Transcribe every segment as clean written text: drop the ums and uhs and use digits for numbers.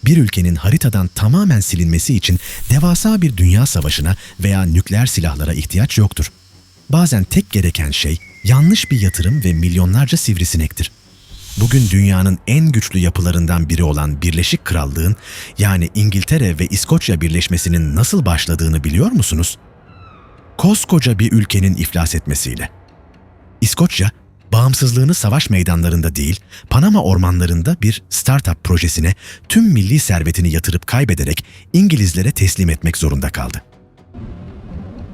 bir ülkenin haritadan tamamen silinmesi için devasa bir dünya savaşına veya nükleer silahlara ihtiyaç yoktur. Bazen tek gereken şey yanlış bir yatırım ve milyonlarca sivrisinektir. Bugün dünyanın en güçlü yapılarından biri olan Birleşik Krallığın, yani İngiltere ve İskoçya birleşmesinin nasıl başladığını biliyor musunuz? Koskoca bir ülkenin iflas etmesiyle. İskoçya, bağımsızlığını savaş meydanlarında değil, Panama ormanlarında bir startup projesine tüm milli servetini yatırıp kaybederek İngilizlere teslim etmek zorunda kaldı.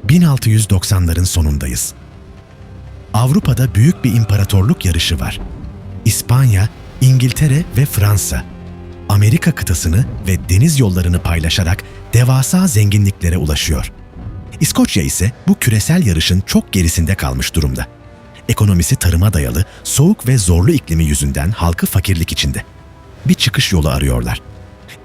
1690'ların sonundayız. Avrupa'da büyük bir imparatorluk yarışı var. İspanya, İngiltere ve Fransa, Amerika kıtasını ve deniz yollarını paylaşarak devasa zenginliklere ulaşıyor. İskoçya ise bu küresel yarışın çok gerisinde kalmış durumda. Ekonomisi tarıma dayalı, soğuk ve zorlu iklimi yüzünden halkı fakirlik içinde. Bir çıkış yolu arıyorlar.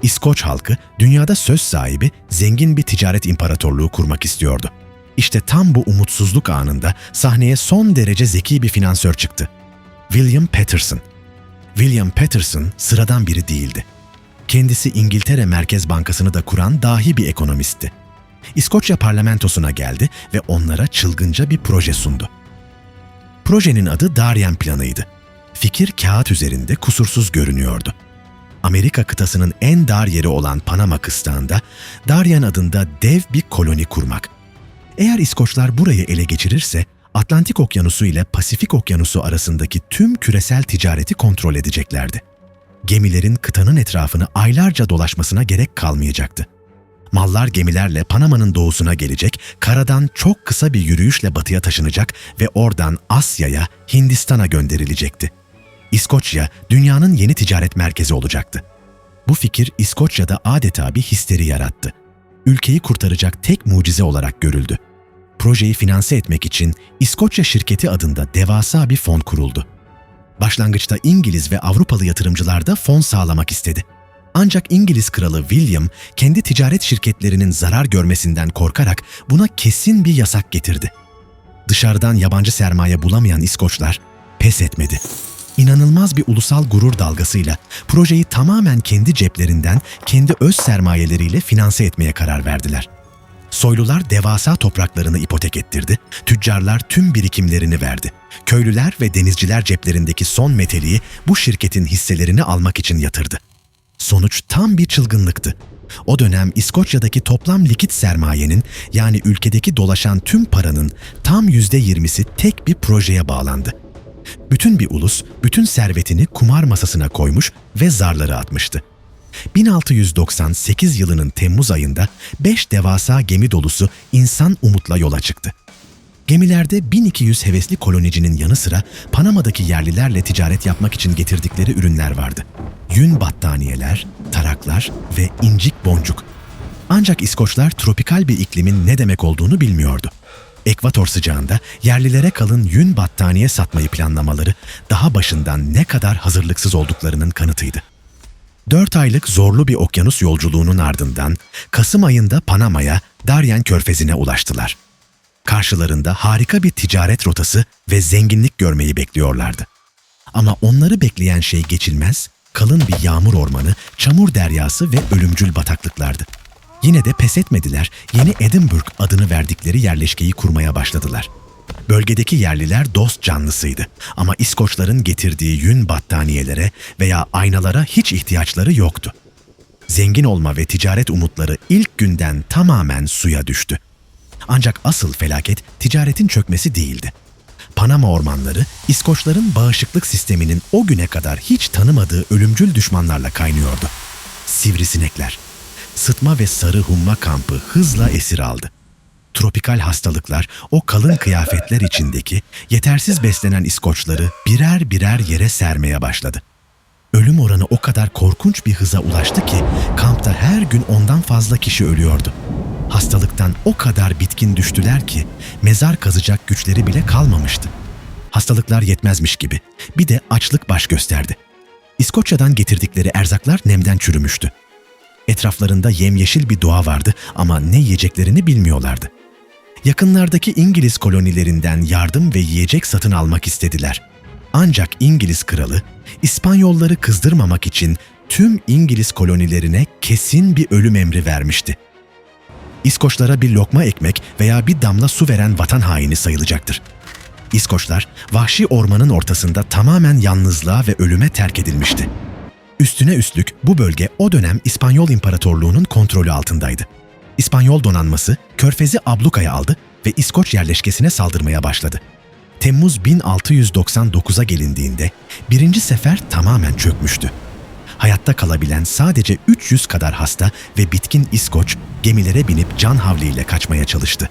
İskoç halkı dünyada söz sahibi, zengin bir ticaret imparatorluğu kurmak istiyordu. İşte tam bu umutsuzluk anında sahneye son derece zeki bir finansör çıktı. William Paterson. William Paterson sıradan biri değildi. Kendisi İngiltere Merkez Bankası'nı da kuran dahi bir ekonomistti. İskoçya parlamentosuna geldi ve onlara çılgınca bir proje sundu. Projenin adı Darien Planı'ydı. Fikir kağıt üzerinde kusursuz görünüyordu. Amerika kıtasının en dar yeri olan Panama kıstağında Darien adında dev bir koloni kurmak. Eğer İskoçlar burayı ele geçirirse Atlantik Okyanusu ile Pasifik Okyanusu arasındaki tüm küresel ticareti kontrol edeceklerdi. Gemilerin kıtanın etrafını aylarca dolaşmasına gerek kalmayacaktı. Mallar gemilerle Panama'nın doğusuna gelecek, karadan çok kısa bir yürüyüşle batıya taşınacak ve oradan Asya'ya, Hindistan'a gönderilecekti. İskoçya, dünyanın yeni ticaret merkezi olacaktı. Bu fikir İskoçya'da adeta bir histeri yarattı. Ülkeyi kurtaracak tek mucize olarak görüldü. Projeyi finanse etmek için İskoçya Şirketi adında devasa bir fon kuruldu. Başlangıçta İngiliz ve Avrupalı yatırımcılar da fon sağlamak istedi. Ancak İngiliz kralı William, kendi ticaret şirketlerinin zarar görmesinden korkarak buna kesin bir yasak getirdi. Dışarıdan yabancı sermaye bulamayan İskoçlar pes etmedi. İnanılmaz bir ulusal gurur dalgasıyla projeyi tamamen kendi ceplerinden, kendi öz sermayeleriyle finanse etmeye karar verdiler. Soylular devasa topraklarını ipotek ettirdi, tüccarlar tüm birikimlerini verdi. Köylüler ve denizciler ceplerindeki son meteliği bu şirketin hisselerini almak için yatırdı. Sonuç tam bir çılgınlıktı. O dönem İskoçya'daki toplam likit sermayenin, yani ülkedeki dolaşan tüm paranın tam %20'si tek bir projeye bağlandı. Bütün bir ulus, bütün servetini kumar masasına koymuş ve zarları atmıştı. 1698 yılının Temmuz ayında 5 devasa gemi dolusu insan umutla yola çıktı. Gemilerde 1200 hevesli kolonicinin yanı sıra Panama'daki yerlilerle ticaret yapmak için getirdikleri ürünler vardı. Yün battaniyeler, taraklar ve incik boncuk. Ancak İskoçlar tropikal bir iklimin ne demek olduğunu bilmiyordu. Ekvator sıcağında yerlilere kalın yün battaniye satmayı planlamaları daha başından ne kadar hazırlıksız olduklarının kanıtıydı. 4 aylık zorlu bir okyanus yolculuğunun ardından Kasım ayında Panama'ya, Darien Körfezi'ne ulaştılar. Karşılarında harika bir ticaret rotası ve zenginlik görmeyi bekliyorlardı. Ama onları bekleyen şey geçilmez, kalın bir yağmur ormanı, çamur deryası ve ölümcül bataklıklardı. Yine de pes etmediler, Yeni Edinburgh adını verdikleri yerleşkeyi kurmaya başladılar. Bölgedeki yerliler dost canlısıydı ama İskoçların getirdiği yün battaniyelere veya aynalara hiç ihtiyaçları yoktu. Zengin olma ve ticaret umutları ilk günden tamamen suya düştü. Ancak asıl felaket ticaretin çökmesi değildi. Panama ormanları, İskoçların bağışıklık sisteminin o güne kadar hiç tanımadığı ölümcül düşmanlarla kaynıyordu. Sivrisinekler. Sıtma ve sarı humma kampı hızla esir aldı. Tropikal hastalıklar o kalın kıyafetler içindeki yetersiz beslenen İskoçları birer birer yere sermeye başladı. Ölüm oranı o kadar korkunç bir hıza ulaştı ki kampta her gün ondan fazla kişi ölüyordu. Hastalıktan o kadar bitkin düştüler ki mezar kazacak güçleri bile kalmamıştı. Hastalıklar yetmezmiş gibi bir de açlık baş gösterdi. İskoçya'dan getirdikleri erzaklar nemden çürümüştü. Etraflarında yemyeşil bir doğa vardı ama ne yiyeceklerini bilmiyorlardı. Yakınlardaki İngiliz kolonilerinden yardım ve yiyecek satın almak istediler. Ancak İngiliz kralı, İspanyolları kızdırmamak için tüm İngiliz kolonilerine kesin bir ölüm emri vermişti. İskoçlara bir lokma ekmek veya bir damla su veren vatan haini sayılacaktır. İskoçlar, vahşi ormanın ortasında tamamen yalnızlığa ve ölüme terk edilmişti. Üstüne üstlük bu bölge o dönem İspanyol İmparatorluğu'nun kontrolü altındaydı. İspanyol donanması Körfez'i ablukaya aldı ve İskoç yerleşkesine saldırmaya başladı. Temmuz 1699'a gelindiğinde birinci sefer tamamen çökmüştü. Hayatta kalabilen sadece 300 kadar hasta ve bitkin İskoç gemilere binip can havliyle kaçmaya çalıştı.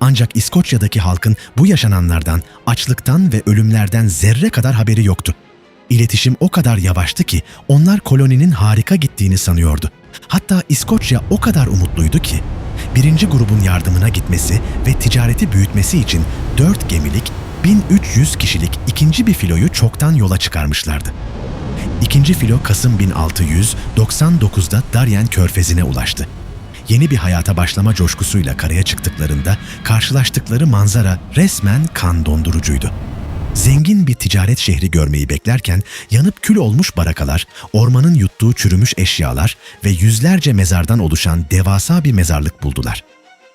Ancak İskoçya'daki halkın bu yaşananlardan, açlıktan ve ölümlerden zerre kadar haberi yoktu. İletişim o kadar yavaştı ki onlar koloninin harika gittiğini sanıyordu. Hatta İskoçya o kadar umutluydu ki, birinci grubun yardımına gitmesi ve ticareti büyütmesi için 4 gemilik, 1300 kişilik ikinci bir filoyu çoktan yola çıkarmışlardı. İkinci filo Kasım 1699'da Darien Körfezi'ne ulaştı. Yeni bir hayata başlama coşkusuyla karaya çıktıklarında karşılaştıkları manzara resmen kan dondurucuydu. Zengin bir ticaret şehri görmeyi beklerken yanıp kül olmuş barakalar, ormanın yuttuğu çürümüş eşyalar ve yüzlerce mezardan oluşan devasa bir mezarlık buldular.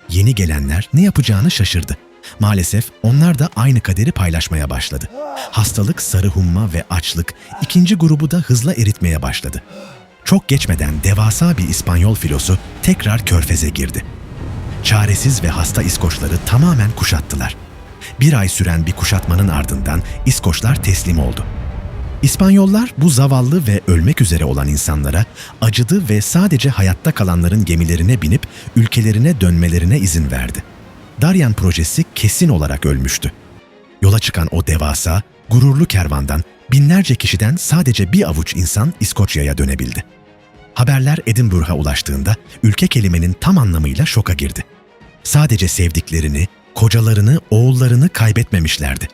Yeni gelenler ne yapacağını şaşırdı. Maalesef onlar da aynı kaderi paylaşmaya başladı. Hastalık, sarı humma ve açlık ikinci grubu da hızla eritmeye başladı. Çok geçmeden devasa bir İspanyol filosu tekrar Körfez'e girdi. Çaresiz ve hasta İskoçları tamamen kuşattılar. Bir ay süren bir kuşatmanın ardından İskoçlar teslim oldu. İspanyollar bu zavallı ve ölmek üzere olan insanlara acıdı ve sadece hayatta kalanların gemilerine binip ülkelerine dönmelerine izin verdi. Darien projesi kesin olarak ölmüştü. Yola çıkan o devasa, gururlu kervandan binlerce kişiden sadece bir avuç insan İskoçya'ya dönebildi. Haberler Edinburgh'a ulaştığında ülke kelimenin tam anlamıyla şoka girdi. Sadece sevdiklerini, kocalarını, oğullarını kaybetmemişlerdi.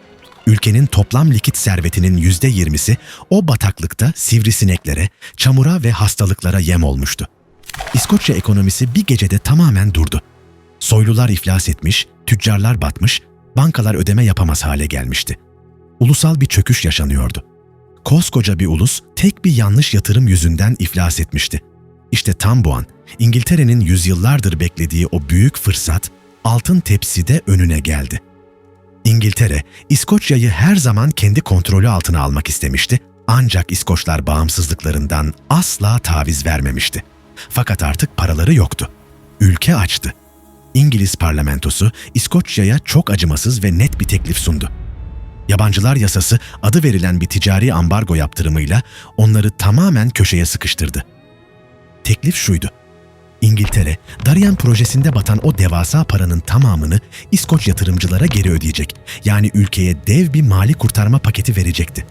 Ülkenin toplam likit servetinin %20'si o bataklıkta sivrisineklere, çamura ve hastalıklara yem olmuştu. İskoçya ekonomisi bir gecede tamamen durdu. Soylular iflas etmiş, tüccarlar batmış, bankalar ödeme yapamaz hale gelmişti. Ulusal bir çöküş yaşanıyordu. Koskoca bir ulus tek bir yanlış yatırım yüzünden iflas etmişti. İşte tam bu an İngiltere'nin yüzyıllardır beklediği o büyük fırsat altın tepside önüne geldi. İngiltere, İskoçya'yı her zaman kendi kontrolü altına almak istemişti, ancak İskoçlar bağımsızlıklarından asla taviz vermemişti. Fakat artık paraları yoktu. Ülke açtı. İngiliz parlamentosu İskoçya'ya çok acımasız ve net bir teklif sundu. Yabancılar yasası adı verilen bir ticari ambargo yaptırımıyla onları tamamen köşeye sıkıştırdı. Teklif şuydu: İngiltere, Darien projesinde batan o devasa paranın tamamını İskoç yatırımcılara geri ödeyecek. Yani ülkeye dev bir mali kurtarma paketi verecekti.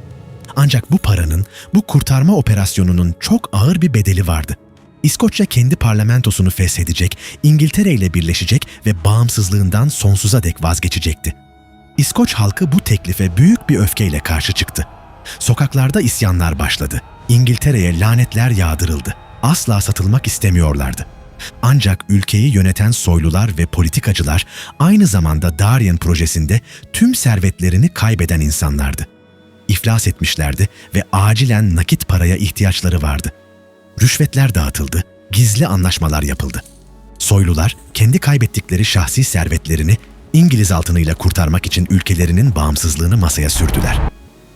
Ancak bu paranın, bu kurtarma operasyonunun çok ağır bir bedeli vardı. İskoçya kendi parlamentosunu feshedecek, İngiltere ile birleşecek ve bağımsızlığından sonsuza dek vazgeçecekti. İskoç halkı bu teklife büyük bir öfkeyle karşı çıktı. Sokaklarda isyanlar başladı. İngiltere'ye lanetler yağdırıldı. Asla satılmak istemiyorlardı. Ancak ülkeyi yöneten soylular ve politikacılar aynı zamanda Darien projesinde tüm servetlerini kaybeden insanlardı. İflas etmişlerdi ve acilen nakit paraya ihtiyaçları vardı. Rüşvetler dağıtıldı, gizli anlaşmalar yapıldı. Soylular kendi kaybettikleri şahsi servetlerini İngiliz altınıyla kurtarmak için ülkelerinin bağımsızlığını masaya sürdüler.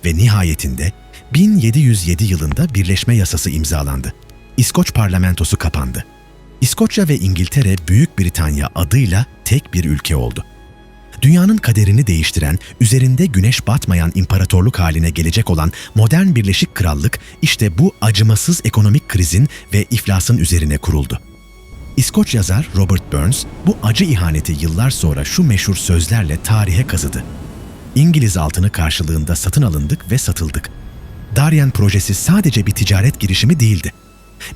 Ve nihayetinde 1707 yılında Birleşme Yasası imzalandı. İskoç parlamentosu kapandı. İskoçya ve İngiltere Büyük Britanya adıyla tek bir ülke oldu. Dünyanın kaderini değiştiren, üzerinde güneş batmayan imparatorluk haline gelecek olan modern Birleşik Krallık işte bu acımasız ekonomik krizin ve iflasın üzerine kuruldu. İskoç yazar Robert Burns bu acı ihaneti yıllar sonra şu meşhur sözlerle tarihe kazıdı: İngiliz altını karşılığında satın alındık ve satıldık. Darien projesi sadece bir ticaret girişimi değildi.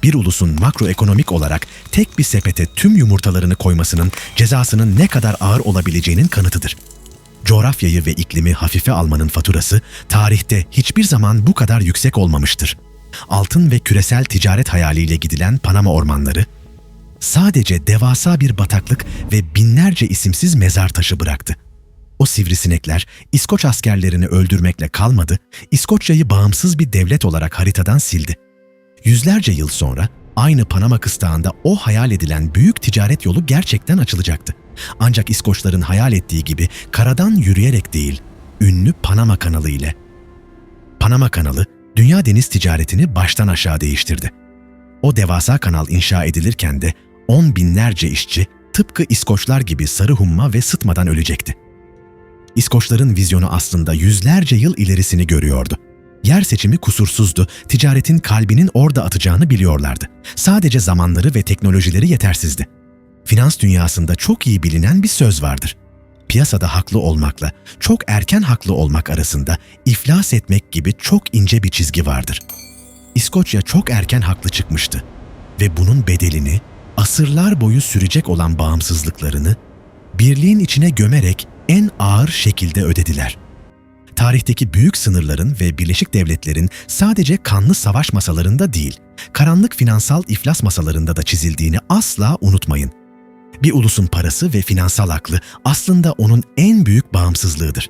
Bir ulusun makroekonomik olarak tek bir sepete tüm yumurtalarını koymasının cezasının ne kadar ağır olabileceğinin kanıtıdır. Coğrafyayı ve iklimi hafife almanın faturası tarihte hiçbir zaman bu kadar yüksek olmamıştır. Altın ve küresel ticaret hayaliyle gidilen Panama ormanları sadece devasa bir bataklık ve binlerce isimsiz mezar taşı bıraktı. O sivrisinekler İskoç askerlerini öldürmekle kalmadı, İskoçya'yı bağımsız bir devlet olarak haritadan sildi. Yüzlerce yıl sonra aynı Panama kıstağında o hayal edilen büyük ticaret yolu gerçekten açılacaktı. Ancak İskoçların hayal ettiği gibi karadan yürüyerek değil, ünlü Panama Kanalı ile. Panama Kanalı, dünya deniz ticaretini baştan aşağı değiştirdi. O devasa kanal inşa edilirken de 10 binlerce işçi tıpkı İskoçlar gibi sarı humma ve sıtmadan ölecekti. İskoçların vizyonu aslında yüzlerce yıl ilerisini görüyordu. Yer seçimi kusursuzdu, ticaretin kalbinin orada atacağını biliyorlardı. Sadece zamanları ve teknolojileri yetersizdi. Finans dünyasında çok iyi bilinen bir söz vardır. Piyasada haklı olmakla çok erken haklı olmak arasında iflas etmek gibi çok ince bir çizgi vardır. İskoçya çok erken haklı çıkmıştı ve bunun bedelini asırlar boyu sürecek olan bağımsızlıklarını birliğin içine gömerek en ağır şekilde ödediler. Tarihteki büyük sınırların ve Birleşik Devletler'in sadece kanlı savaş masalarında değil, karanlık finansal iflas masalarında da çizildiğini asla unutmayın. Bir ulusun parası ve finansal aklı aslında onun en büyük bağımsızlığıdır.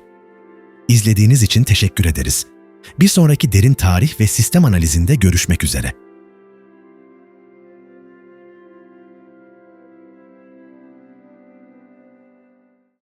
İzlediğiniz için teşekkür ederiz. Bir sonraki derin tarih ve sistem analizinde görüşmek üzere.